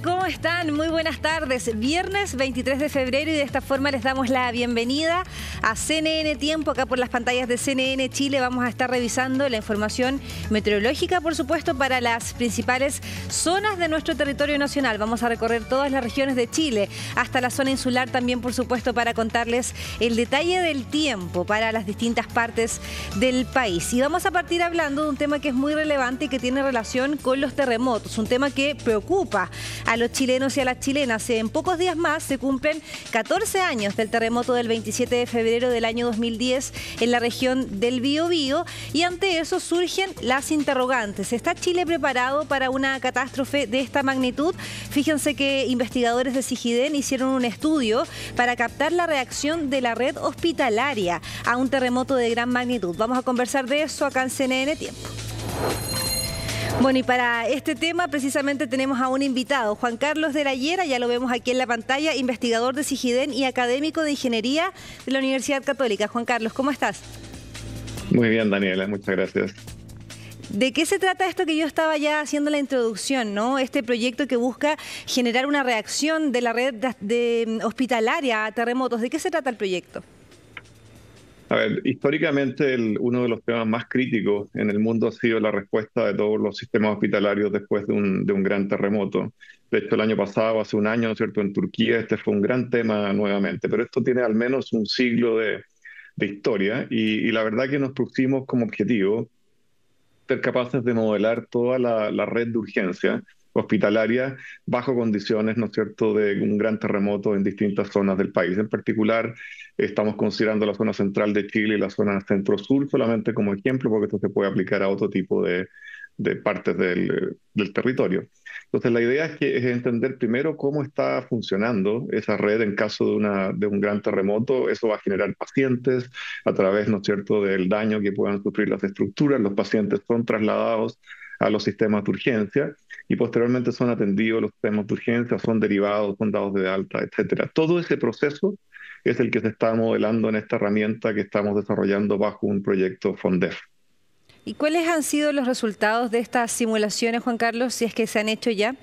¿Cómo están? Muy buenas tardes. Viernes 23 de febrero y de esta forma les damos la bienvenida a CNN Tiempo. Acá por las pantallas de CNN Chile vamos a estar revisando la información meteorológica, por supuesto, para las principales zonas de nuestro territorio nacional. Vamos a recorrer todas las regiones de Chile, hasta la zona insular también, por supuesto, para contarles el detalle del tiempo para las distintas partes del país. Y vamos a partir hablando de un tema que es muy relevante y que tiene relación con los terremotos, un tema que preocupa a los chilenos y a las chilenas. En pocos días más se cumplen 14 años del terremoto del 27 de febrero del año 2010 en la región del Biobío, y ante eso surgen las interrogantes. ¿Está Chile preparado para una catástrofe de esta magnitud? Fíjense que investigadores de Sigiden hicieron un estudio para captar la reacción de la red hospitalaria a un terremoto de gran magnitud. Vamos a conversar de eso acá en CNN Tiempo. Bueno, y para este tema precisamente tenemos a un invitado, Juan Carlos de la Higuera, ya lo vemos aquí en la pantalla, investigador de Sigiden y académico de Ingeniería de la Universidad Católica. Juan Carlos, ¿cómo estás? Muy bien, Daniela, muchas gracias. ¿De qué se trata esto que yo estaba ya haciendo la introducción, ¿no? Este proyecto que busca generar una reacción de la red hospitalaria a terremotos. ¿De qué se trata el proyecto? A ver, históricamente uno de los temas más críticos en el mundo ha sido la respuesta de todos los sistemas hospitalarios después de un gran terremoto. De hecho, el año pasado, hace un año, ¿no es cierto?, en Turquía este fue un gran tema nuevamente, pero esto tiene al menos un siglo de historia y la verdad que nos pusimos como objetivo ser capaces de modelar toda la red de urgencia hospitalaria bajo condiciones, ¿no es cierto?, de un gran terremoto en distintas zonas del país. En particular, estamos considerando la zona central de Chile y la zona centro-sur solamente como ejemplo, porque esto se puede aplicar a otro tipo de partes del territorio. Entonces, la idea es entender primero cómo está funcionando esa red en caso de un gran terremoto. Eso va a generar pacientes a través, ¿no es cierto?, del daño que puedan sufrir las estructuras. Los pacientes son trasladados a los sistemas de urgencia y posteriormente son atendidos los sistemas de urgencia, son derivados, son dados de alta, etcétera. Todo ese proceso es el que se está modelando en esta herramienta que estamos desarrollando bajo un proyecto FONDEF. ¿Y cuáles han sido los resultados de estas simulaciones, Juan Carlos, si es que se han hecho ya?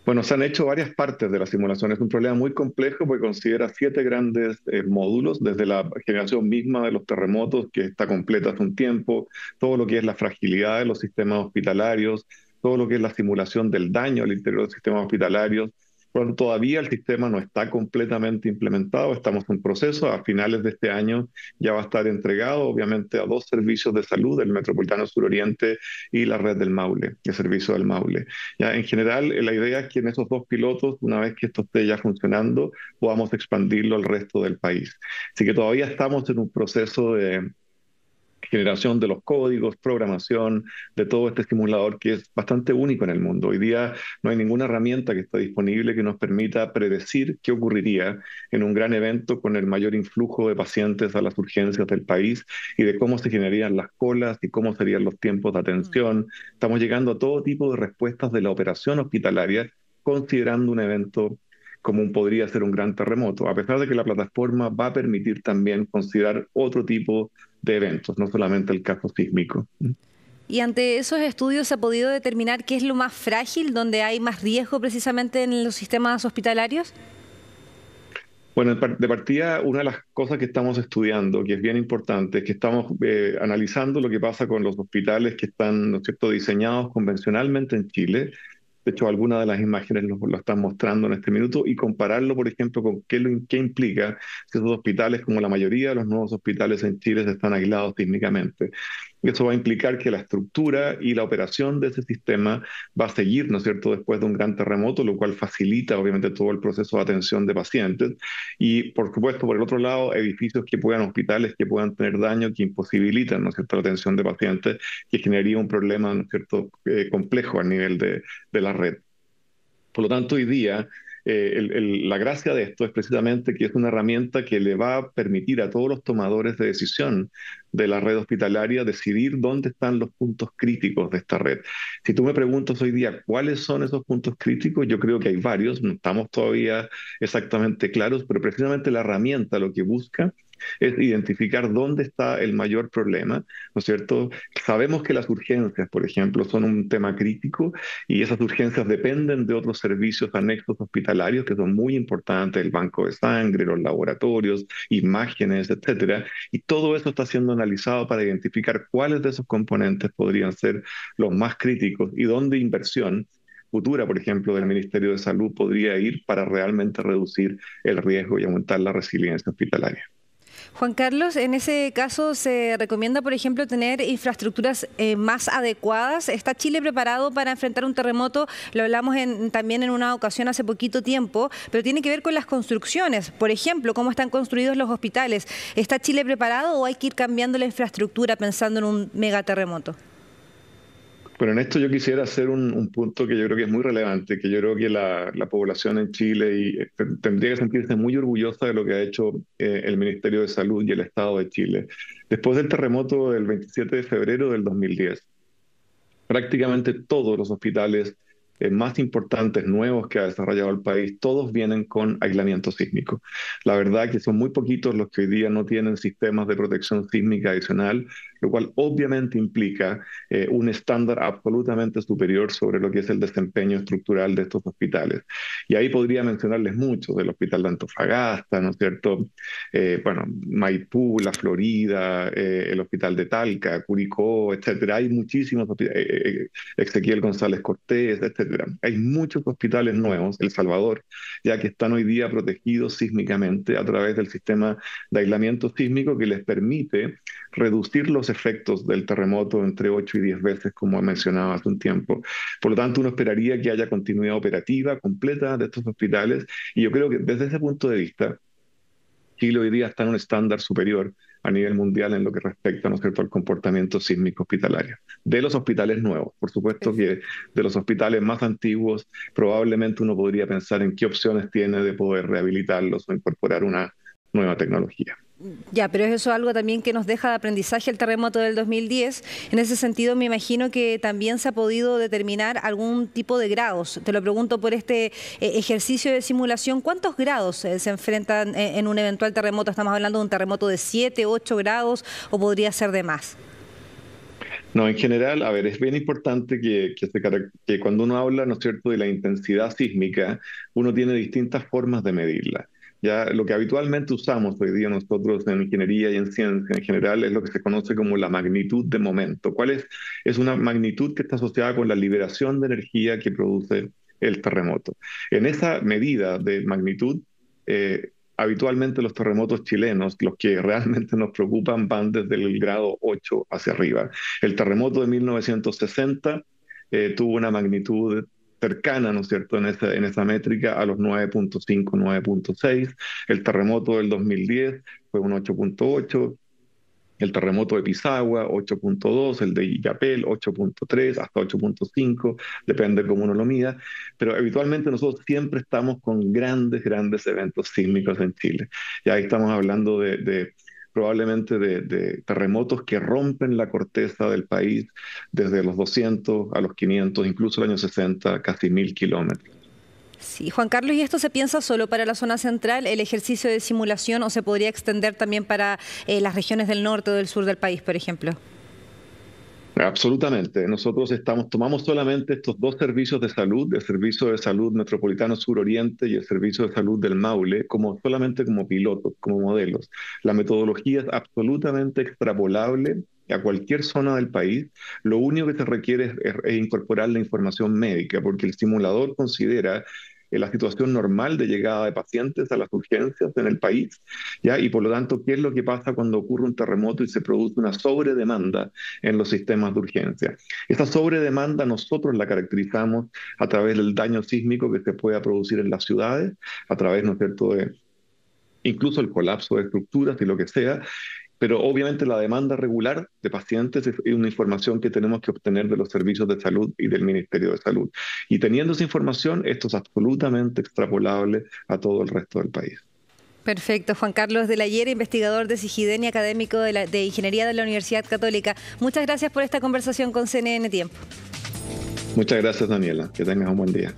Bueno, se han hecho varias partes de la simulación. Es un problema muy complejo porque considera 7 grandes módulos, desde la generación misma de los terremotos, que está completa hace un tiempo, todo lo que es la fragilidad de los sistemas hospitalarios, todo lo que es la simulación del daño al interior de los sistemas hospitalarios. Por lo tanto, todavía el sistema no está completamente implementado, estamos en proceso. A finales de este año ya va a estar entregado, obviamente, a 2 servicios de salud, el Metropolitano Suroriente y la red del Maule, el servicio del Maule. Ya, en general, la idea es que en esos 2 pilotos, una vez que esto esté ya funcionando, podamos expandirlo al resto del país. Así que todavía estamos en un proceso de generación de los códigos, programación, de todo este simulador que es bastante único en el mundo. Hoy día no hay ninguna herramienta que está disponible que nos permita predecir qué ocurriría en un gran evento con el mayor influjo de pacientes a las urgencias del país y de cómo se generarían las colas y cómo serían los tiempos de atención. Estamos llegando a todo tipo de respuestas de la operación hospitalaria considerando un evento como podría ser un gran terremoto, a pesar de que la plataforma va a permitir también considerar otro tipo de eventos, no solamente el caso sísmico. Y ante esos estudios se ha podido determinar qué es lo más frágil, donde hay más riesgo precisamente en los sistemas hospitalarios. Bueno, de partida, una de las cosas que estamos estudiando, que es bien importante, es que estamos analizando lo que pasa con los hospitales que están, ¿no es cierto?, diseñados convencionalmente en Chile. De hecho, algunas de las imágenes lo están mostrando en este minuto y compararlo, por ejemplo, con qué implica que esos hospitales, como la mayoría de los nuevos hospitales en Chile, están aislados sísmicamente. Eso va a implicar que la estructura y la operación de ese sistema va a seguir, ¿no es cierto?, después de un gran terremoto, lo cual facilita, obviamente, todo el proceso de atención de pacientes. Y, por supuesto, por el otro lado, hospitales que puedan tener daño, que imposibilitan, ¿no es cierto?, la atención de pacientes, que generaría un problema, ¿no es cierto?, complejo a nivel de la red. Por lo tanto, hoy día, la gracia de esto es precisamente que es una herramienta que le va a permitir a todos los tomadores de decisión de la red hospitalaria decidir dónde están los puntos críticos de esta red. Si tú me preguntas hoy día cuáles son esos puntos críticos, yo creo que hay varios, no estamos todavía exactamente claros, pero precisamente la herramienta lo que busca es identificar dónde está el mayor problema, ¿no es cierto? Sabemos que las urgencias, por ejemplo, son un tema crítico y esas urgencias dependen de otros servicios anexos hospitalarios que son muy importantes, el banco de sangre, los laboratorios, imágenes, etcétera, y todo eso está siendo analizado para identificar cuáles de esos componentes podrían ser los más críticos y dónde inversión futura, por ejemplo, del Ministerio de Salud podría ir para realmente reducir el riesgo y aumentar la resiliencia hospitalaria. Juan Carlos, en ese caso se recomienda, por ejemplo, tener infraestructuras más adecuadas. ¿Está Chile preparado para enfrentar un terremoto? Lo hablamos también en una ocasión hace poquito tiempo, pero tiene que ver con las construcciones. Por ejemplo, cómo están construidos los hospitales. ¿Está Chile preparado o hay que ir cambiando la infraestructura pensando en un megaterremoto? Pero en esto yo quisiera hacer un punto que yo creo que es muy relevante, que yo creo que la población en Chile tendría que sentirse muy orgullosa de lo que ha hecho el Ministerio de Salud y el Estado de Chile. Después del terremoto del 27 de febrero del 2010, prácticamente todos los hospitales más importantes, nuevos que ha desarrollado el país, todos vienen con aislamiento sísmico. La verdad que son muy poquitos los que hoy día no tienen sistemas de protección sísmica adicional, lo cual obviamente implica un estándar absolutamente superior sobre lo que es el desempeño estructural de estos hospitales. Y ahí podría mencionarles muchos, del Hospital de Antofagasta, ¿no es cierto? Bueno, Maipú, La Florida, el Hospital de Talca, Curicó, etcétera. Hay muchísimos hospitales, Ezequiel González Cortés, etcétera. Hay muchos hospitales nuevos, El Salvador, ya que están hoy día protegidos sísmicamente a través del sistema de aislamiento sísmico que les permite reducir los efectos del terremoto entre 8 y 10 veces, como mencionaba hace un tiempo. Por lo tanto, uno esperaría que haya continuidad operativa completa de estos hospitales y yo creo que desde ese punto de vista, Chile hoy día está en un estándar superior a nivel mundial en lo que respecta, ¿no es cierto?, al comportamiento sísmico hospitalario. De los hospitales nuevos, por supuesto que de los hospitales más antiguos, probablemente uno podría pensar en qué opciones tiene de poder rehabilitarlos o incorporar una nueva tecnología. Ya, pero eso es algo también que nos deja de aprendizaje el terremoto del 2010. En ese sentido, me imagino que también se ha podido determinar algún tipo de grados. Te lo pregunto por este ejercicio de simulación. ¿Cuántos grados se enfrentan en un eventual terremoto? ¿Estamos hablando de un terremoto de 7, 8 grados o podría ser de más? No, en general, a ver, es bien importante que cuando uno habla, ¿no es cierto?, de la intensidad sísmica, uno tiene distintas formas de medirla. Ya lo que habitualmente usamos hoy día nosotros en ingeniería y en ciencia en general es lo que se conoce como la magnitud de momento. ¿Cuál es? Es una magnitud que está asociada con la liberación de energía que produce el terremoto. En esa medida de magnitud, habitualmente los terremotos chilenos, los que realmente nos preocupan, van desde el grado 8 hacia arriba. El terremoto de 1960 tuvo una magnitud cercana, ¿no es cierto?, en esa métrica a los 9.5, 9.6. El terremoto del 2010 fue un 8.8. El terremoto de Pisagua, 8.2, el de Illapel, 8.3, hasta 8.5, depende cómo uno lo mida, pero habitualmente nosotros siempre estamos con grandes eventos sísmicos en Chile. Y ahí estamos hablando probablemente de terremotos que rompen la corteza del país desde los 200 a los 500, incluso el año 60, casi 1000 kilómetros. Sí, Juan Carlos, ¿y esto se piensa solo para la zona central, el ejercicio de simulación, o se podría extender también para las regiones del norte o del sur del país, por ejemplo? Absolutamente. Nosotros tomamos solamente estos dos servicios de salud, el Servicio de Salud Metropolitano Sur-Oriente y el Servicio de Salud del Maule, solamente como pilotos, como modelos. La metodología es absolutamente extrapolable a cualquier zona del país. Lo único que se requiere es incorporar la información médica, porque el simulador considera la situación normal de llegada de pacientes a las urgencias en el país, ¿ya? Y por lo tanto, ¿qué es lo que pasa cuando ocurre un terremoto y se produce una sobredemanda en los sistemas de urgencia? Esa sobredemanda nosotros la caracterizamos a través del daño sísmico que se pueda producir en las ciudades, a través, ¿no es cierto?, de incluso el colapso de estructuras y lo que sea. Pero obviamente la demanda regular de pacientes es una información que tenemos que obtener de los servicios de salud y del Ministerio de Salud. Y teniendo esa información, esto es absolutamente extrapolable a todo el resto del país. Perfecto. Juan Carlos de la Higuera, investigador de SIGIDEN y académico de Ingeniería de la Universidad Católica. Muchas gracias por esta conversación con CNN Tiempo. Muchas gracias, Daniela. Que tengas un buen día.